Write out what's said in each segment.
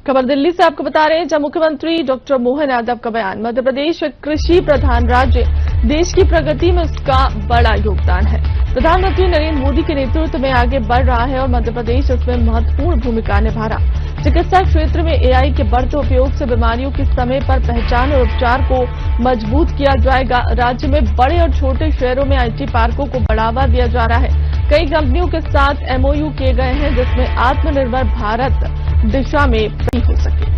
खबर दिल्ली से आपको बता रहे हैं, जब मुख्यमंत्री डॉक्टर मोहन यादव का बयान, मध्य प्रदेश कृषि प्रधान राज्य, देश की प्रगति में उसका बड़ा योगदान है। प्रधानमंत्री नरेंद्र मोदी के नेतृत्व में आगे बढ़ रहा है और मध्य प्रदेश इसमें महत्वपूर्ण भूमिका निभा रहा। चिकित्सा क्षेत्र में एआई के बढ़ते उपयोग से बीमारियों की समय पर पहचान और उपचार को मजबूत किया जाएगा। राज्य में बड़े और छोटे शहरों में आईटी पार्कों को बढ़ावा दिया जा रहा है। कई कंपनियों के साथ एमओयू किए गए हैं, जिसमें आत्मनिर्भर भारत दिशा में प्रगति हो सके।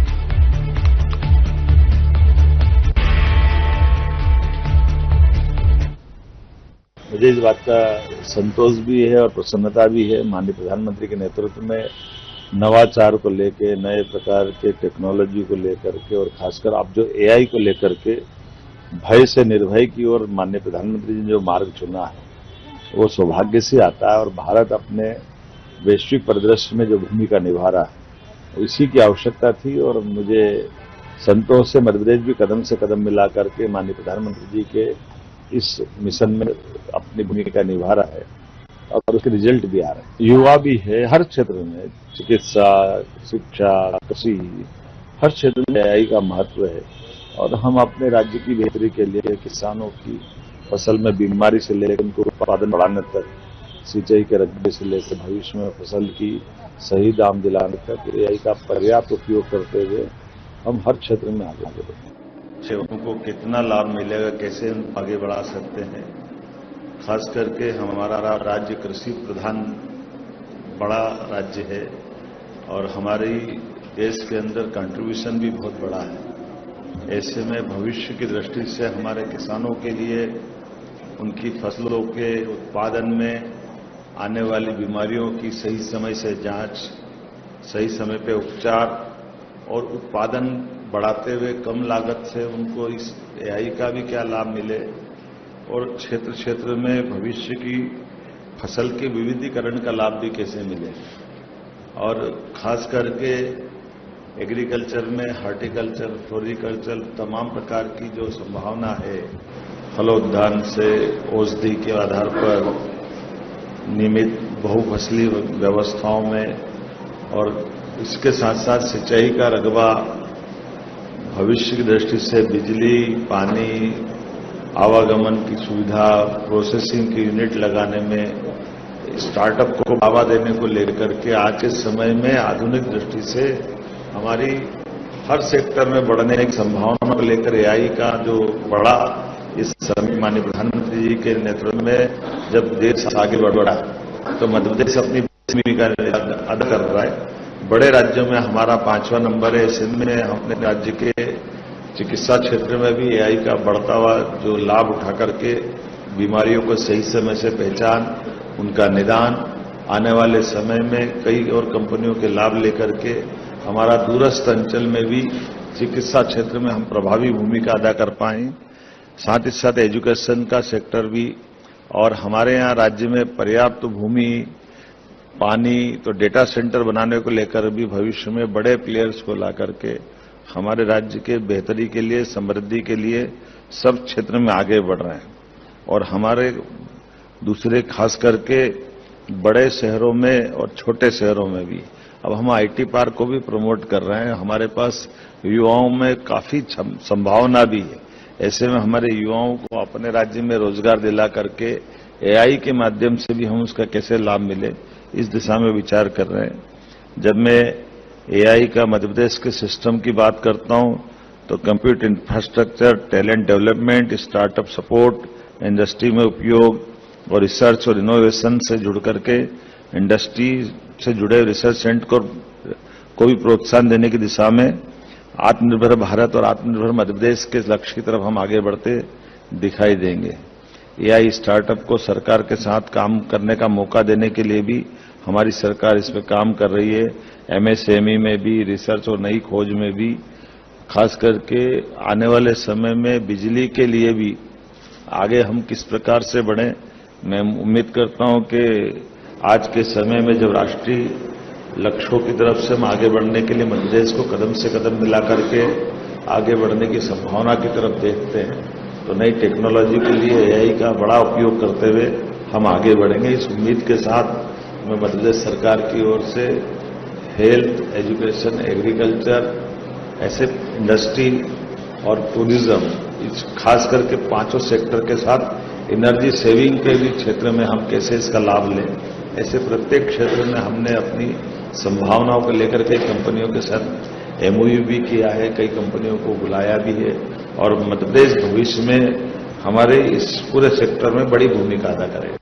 मुझे इस बात का संतोष भी है और प्रसन्नता भी है। माननीय प्रधानमंत्री के नेतृत्व में नवाचार को लेकर, नए प्रकार के टेक्नोलॉजी को लेकर के और खासकर आप जो एआई को लेकर के भय से निर्भय की ओर माननीय प्रधानमंत्री जी ने जो मार्ग चुना है वो सौभाग्य से आता है और भारत अपने वैश्विक परिदृश्य में जो भूमिका निभा रहा है इसी की आवश्यकता थी। और मुझे संतोष से मध्य प्रदेश भी कदम से कदम मिला करके माननीय प्रधानमंत्री जी के इस मिशन में अपनी भूमिका निभा रहा है और उसके रिजल्ट भी आ रहे हैं। युवा भी है, हर क्षेत्र में चिकित्सा, शिक्षा, कृषि, हर क्षेत्र में एआई का महत्व है और हम अपने राज्य की बेहतरी के लिए किसानों की फसल में बीमारी से लेकर उनको उत्पादन बढ़ाने तक, सिंचाई के रकबे से लेकर भविष्य में फसल की सही दाम दिलाने तक एआई का पर्याप्त उपयोग करते हुए हम हर क्षेत्र में आगे बढ़ेंगे। सेवकों को कितना लाभ मिलेगा, कैसे हम आगे बढ़ा सकते हैं। खास करके हमारा राज्य कृषि प्रधान बड़ा राज्य है और हमारे देश के अंदर कंट्रीब्यूशन भी बहुत बड़ा है। ऐसे में भविष्य की दृष्टि से हमारे किसानों के लिए उनकी फसलों के उत्पादन में आने वाली बीमारियों की सही समय से जांच, सही समय पे उपचार और उत्पादन बढ़ाते हुए कम लागत से उनको इस एआई का भी क्या लाभ मिले और क्षेत्र क्षेत्र में भविष्य की फसल के विविधीकरण का लाभ भी कैसे मिले। और खास करके एग्रीकल्चर में हॉर्टिकल्चर, फ्लोरिकल्चर तमाम प्रकार की जो संभावना है, फलोद्यान से औषधि के आधार पर नियमित बहुफसली व्यवस्थाओं में और इसके साथ साथ सिंचाई का रकबा, भविष्य की दृष्टि से बिजली, पानी, आवागमन की सुविधा, प्रोसेसिंग की यूनिट लगाने में, स्टार्टअप को बढ़ावा देने को लेकर के आज के समय में आधुनिक दृष्टि से हमारी हर सेक्टर में बढ़ने की संभावना को लेकर एआई का जो बड़ा इस समय माननीय प्रधानमंत्री जी के नेतृत्व में जब देश आगे बढ़ रहा है तो मध्य प्रदेश अपनी भूमिका अदा कर रहा है। बड़े राज्यों में हमारा 5वां नंबर है। इसमें अपने राज्य के चिकित्सा क्षेत्र में भी एआई का बढ़ता हुआ जो लाभ उठा करके बीमारियों को सही समय से पहचान, उनका निदान, आने वाले समय में कई और कंपनियों के लाभ लेकर के हमारा दूरस्थ अंचल में भी चिकित्सा क्षेत्र में हम प्रभावी भूमिका अदा कर पाएं। साथ ही साथ एजुकेशन का सेक्टर भी, और हमारे यहाँ राज्य में पर्याप्त भूमि, पानी, तो डेटा सेंटर बनाने को लेकर भी भविष्य में बड़े प्लेयर्स को ला करके हमारे राज्य के बेहतरी के लिए, समृद्धि के लिए सब क्षेत्र में आगे बढ़ रहे हैं। और हमारे दूसरे खास करके बड़े शहरों में और छोटे शहरों में भी अब हम आईटी पार्क को भी प्रमोट कर रहे हैं। हमारे पास युवाओं में काफी संभावना भी है। ऐसे में हमारे युवाओं को अपने राज्य में रोजगार दिला करके एआई के माध्यम से भी हम उसका कैसे लाभ मिले, इस दिशा में विचार कर रहे हैं। जब मैं एआई का मध्य प्रदेश के सिस्टम की बात करता हूं तो computer infrastructure, talent development, startup support, industry में उपयोग और रिसर्च और इनोवेशन से जुड़ करके इंडस्ट्री से जुड़े रिसर्च सेंटर को भी प्रोत्साहन देने की दिशा में आत्मनिर्भर भारत और आत्मनिर्भर मध्य प्रदेश के लक्ष्य की तरफ हम आगे बढ़ते दिखाई देंगे। एआई स्टार्टअप को सरकार के साथ काम करने का मौका देने के लिए भी हमारी सरकार इस पर काम कर रही है। एमएसएमई में भी, रिसर्च और नई खोज में भी, खास करके आने वाले समय में बिजली के लिए भी आगे हम किस प्रकार से बढ़ें। मैं उम्मीद करता हूं कि आज के समय में जब राष्ट्रीय लक्ष्यों की तरफ से हम आगे बढ़ने के लिए मध्य प्रदेश को कदम से कदम मिला करके आगे बढ़ने की संभावना की तरफ देखते हैं तो नई टेक्नोलॉजी के लिए एआई का बड़ा उपयोग करते हुए हम आगे बढ़ेंगे। इस उम्मीद के साथ मैं मध्य प्रदेश सरकार की ओर से हेल्थ, एजुकेशन, एग्रीकल्चर, ऐसे इंडस्ट्री और टूरिज्म, खास करके पांचों सेक्टर के साथ एनर्जी सेविंग के भी क्षेत्र में हम कैसे इसका लाभ लें, ऐसे प्रत्येक क्षेत्र में हमने अपनी संभावनाओं को लेकर कई कंपनियों के साथ एमओयू भी किया है, कई कंपनियों को बुलाया भी है और मध्य प्रदेश भविष्य में हमारे इस पूरे सेक्टर में बड़ी भूमिका अदा करेगा।